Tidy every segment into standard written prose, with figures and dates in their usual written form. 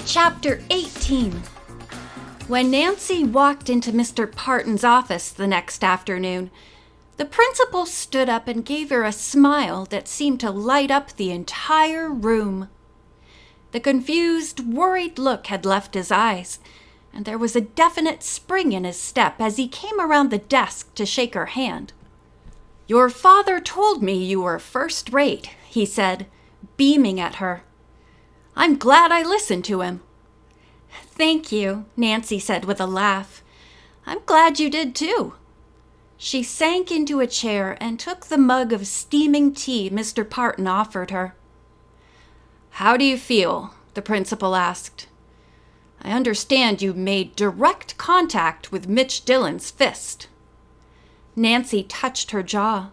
Chapter 18. When Nancy walked into Mr. Parton's office the next afternoon, the principal stood up and gave her a smile that seemed to light up the entire room. The confused, worried look had left his eyes, and there was a definite spring in his step as he came around the desk to shake her hand. "Your father told me you were first-rate," he said, beaming at her. "I'm glad I listened to him." "Thank you," Nancy said with a laugh. "I'm glad you did too." She sank into a chair and took the mug of steaming tea Mr. Parton offered her. "How do you feel?" the principal asked. "I understand you made direct contact with Mitch Dillon's fist." Nancy touched her jaw.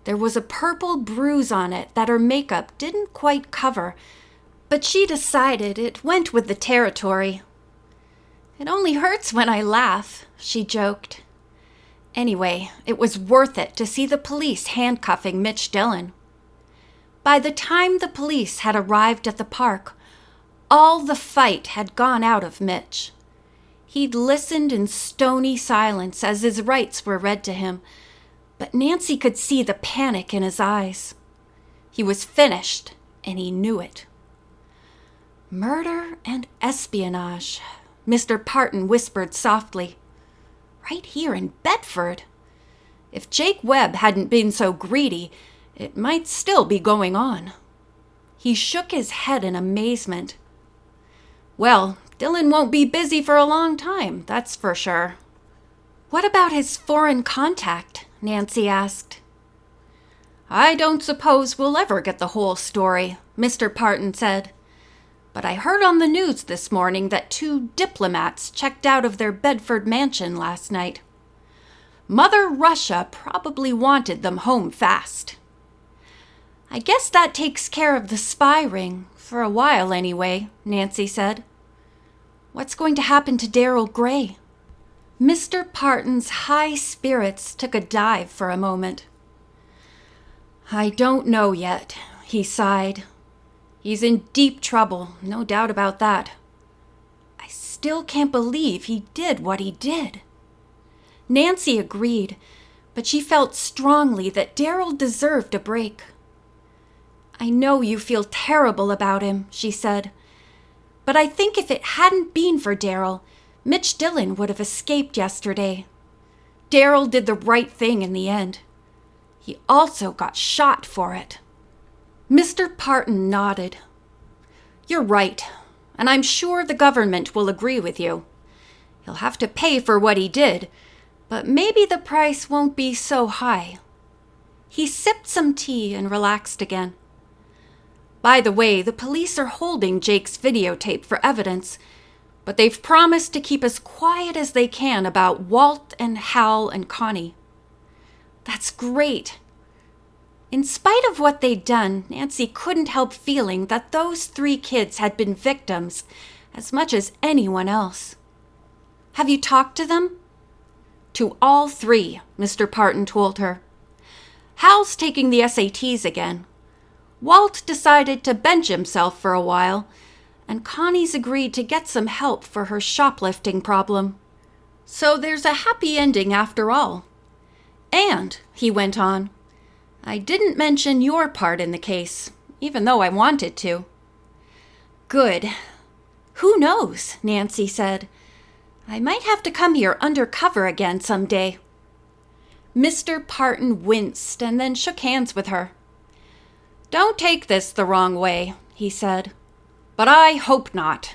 There was a purple bruise on it that her makeup didn't quite cover, but she decided it went with the territory. "It only hurts when I laugh," she joked. Anyway, it was worth it to see the police handcuffing Mitch Dillon. By the time the police had arrived at the park, all the fight had gone out of Mitch. He'd listened in stony silence as his rights were read to him, but Nancy could see the panic in his eyes. He was finished, and he knew it. "Murder and espionage," Mr. Parton whispered softly. "Right here in Bedford. If Jake Webb hadn't been so greedy, it might still be going on." He shook his head in amazement. "Well, Dillon won't be busy for a long time, that's for sure." "What about his foreign contact?" Nancy asked. "I don't suppose we'll ever get the whole story," Mr. Parton said. "But I heard on the news this morning that 2 diplomats checked out of their Bedford mansion last night. Mother Russia probably wanted them home fast." "I guess that takes care of the spy ring, for a while anyway," Nancy said. "What's going to happen to Darryl Gray?" Mr. Parton's high spirits took a dive for a moment. "I don't know yet," he sighed. "He's in deep trouble, no doubt about that. I still can't believe he did what he did." Nancy agreed, but she felt strongly that Darryl deserved a break. "I know you feel terrible about him," she said, "but I think if it hadn't been for Darryl, Mitch Dillon would have escaped yesterday. Darryl did the right thing in the end. He also got shot for it." Mr. Parton nodded. "You're right, and I'm sure the government will agree with you. He'll have to pay for what he did, but maybe the price won't be so high." He sipped some tea and relaxed again. "By the way, the police are holding Jake's videotape for evidence, but they've promised to keep as quiet as they can about Walt and Hal and Connie." "That's great." In spite of what they'd done, Nancy couldn't help feeling that those 3 kids had been victims as much as anyone else. "Have you talked to them?" "To all 3, Mr. Parton told her. "Hal's taking the SATs again. Walt decided to bench himself for a while, and Connie's agreed to get some help for her shoplifting problem. So there's a happy ending after all. And," he went on, "I didn't mention your part in the case, even though I wanted to." "Good. Who knows?" Nancy said. "I might have to come here undercover again someday." Mr. Parton winced and then shook hands with her. "Don't take this the wrong way," he said, "but I hope not."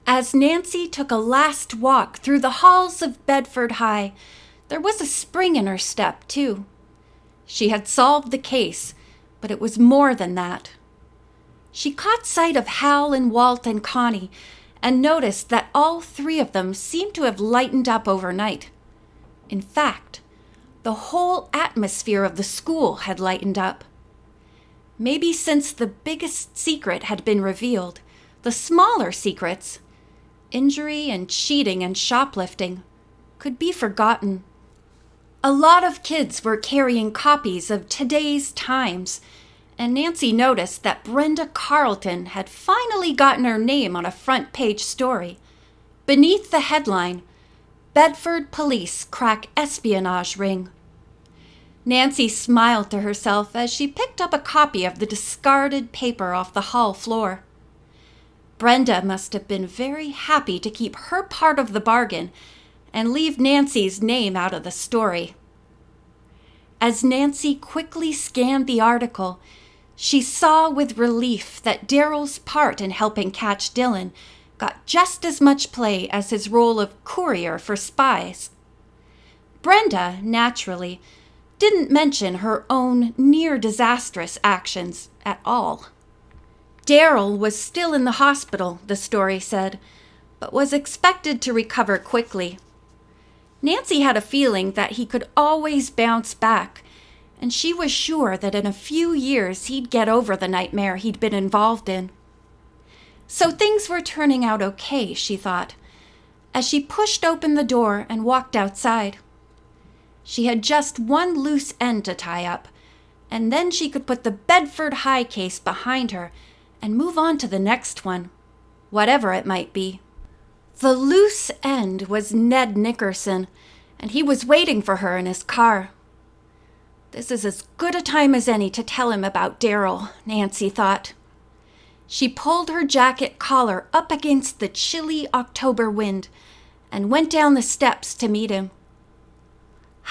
As Nancy took a last walk through the halls of Bedford High, there was a spring in her step, too. She had solved the case, but it was more than that. She caught sight of Hal and Walt and Connie and noticed that all 3 of them seemed to have lightened up overnight. In fact, the whole atmosphere of the school had lightened up. Maybe since the biggest secret had been revealed, the smaller secrets, injury and cheating and shoplifting, could be forgotten. A lot of kids were carrying copies of Today's Times, and Nancy noticed that Brenda Carlton had finally gotten her name on a front-page story. Beneath the headline, "Bedford Police Crack Espionage Ring." Nancy smiled to herself as she picked up a copy of the discarded paper off the hall floor. Brenda must have been very happy to keep her part of the bargain and leave Nancy's name out of the story. As Nancy quickly scanned the article, she saw with relief that Daryl's part in helping catch Dylan got just as much play as his role of courier for spies. Brenda, naturally, didn't mention her own near-disastrous actions at all. Daryl was still in the hospital, the story said, but was expected to recover quickly. Nancy had a feeling that he could always bounce back, and she was sure that in a few years he'd get over the nightmare he'd been involved in. So things were turning out okay, she thought, as she pushed open the door and walked outside. She had just one loose end to tie up, and then she could put the Bedford High case behind her and move on to the next one, whatever it might be. The loose end was Ned Nickerson, and he was waiting for her in his car. This is as good a time as any to tell him about Daryl, Nancy thought. She pulled her jacket collar up against the chilly October wind and went down the steps to meet him.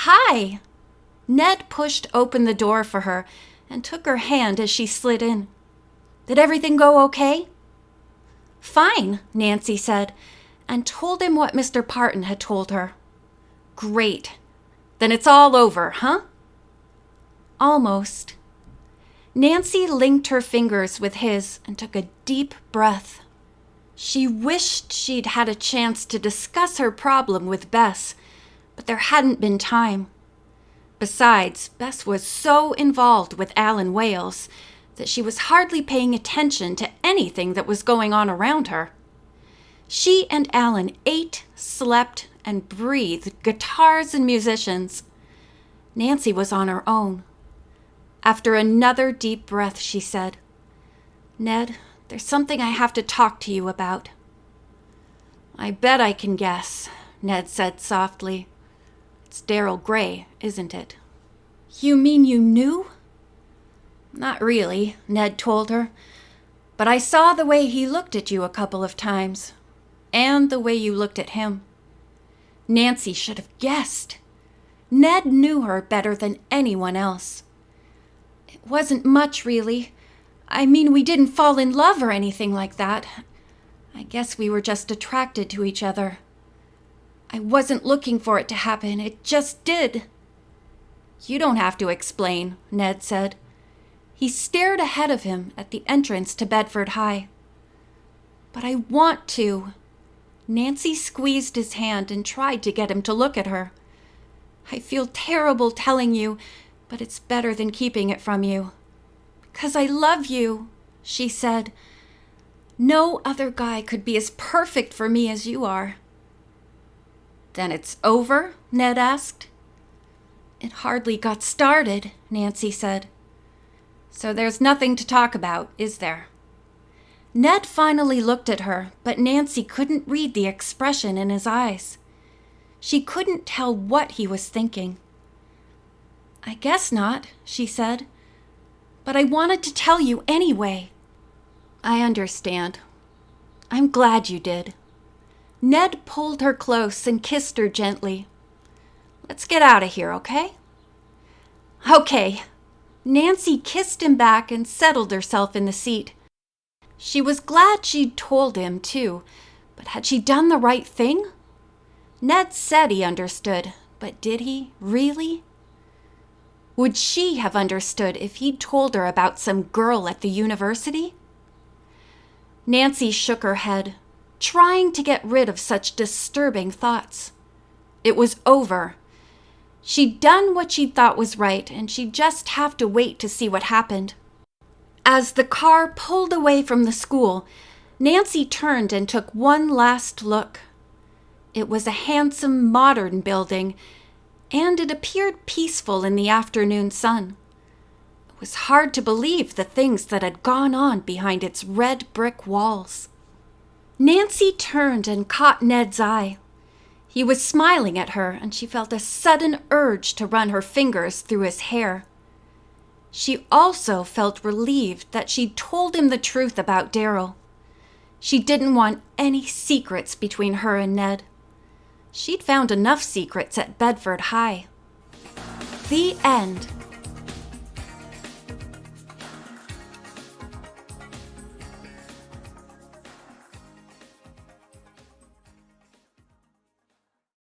"Hi!" Ned pushed open the door for her and took her hand as she slid in. "Did everything go okay?" "Fine," Nancy said, and told him what Mr. Parton had told her. "Great. Then it's all over, huh?" "Almost." Nancy linked her fingers with his and took a deep breath. She wished she'd had a chance to discuss her problem with Bess, but there hadn't been time. Besides, Bess was so involved with Alan Wales that she was hardly paying attention to anything that was going on around her. She and Alan ate, slept, and breathed guitars and musicians. Nancy was on her own. After another deep breath, she said, "Ned, there's something I have to talk to you about." "I bet I can guess," Ned said softly. "It's Daryl Gray, isn't it?" "You mean you knew?" "Not really," Ned told her. "But I saw the way he looked at you a couple of times, and the way you looked at him." Nancy should have guessed. Ned knew her better than anyone else. "It wasn't much, really. I mean, we didn't fall in love or anything like that. I guess we were just attracted to each other. I wasn't looking for it to happen. It just did." "You don't have to explain," Ned said. He stared ahead of him at the entrance to Bedford High. "But I want to." Nancy squeezed his hand and tried to get him to look at her. "I feel terrible telling you, but it's better than keeping it from you. Because I love you," she said. "No other guy could be as perfect for me as you are." "Then it's over?" Ned asked. "It hardly got started," Nancy said. "So there's nothing to talk about, is there?" Ned finally looked at her, but Nancy couldn't read the expression in his eyes. She couldn't tell what he was thinking. "I guess not," she said. "But I wanted to tell you anyway." "I understand. I'm glad you did." Ned pulled her close and kissed her gently. "Let's get out of here, okay?" "Okay." Nancy kissed him back and settled herself in the seat. She was glad she'd told him, too, but had she done the right thing? Ned said he understood, but did he, really? Would she have understood if he'd told her about some girl at the university? Nancy shook her head, trying to get rid of such disturbing thoughts. It was over. She'd done what she thought was right, and she'd just have to wait to see what happened. As the car pulled away from the school, Nancy turned and took one last look. It was a handsome, modern building, and it appeared peaceful in the afternoon sun. It was hard to believe the things that had gone on behind its red brick walls. Nancy turned and caught Ned's eye. He was smiling at her, and she felt a sudden urge to run her fingers through his hair. She also felt relieved that she'd told him the truth about Daryl. She didn't want any secrets between her and Ned. She'd found enough secrets at Bedford High. The end.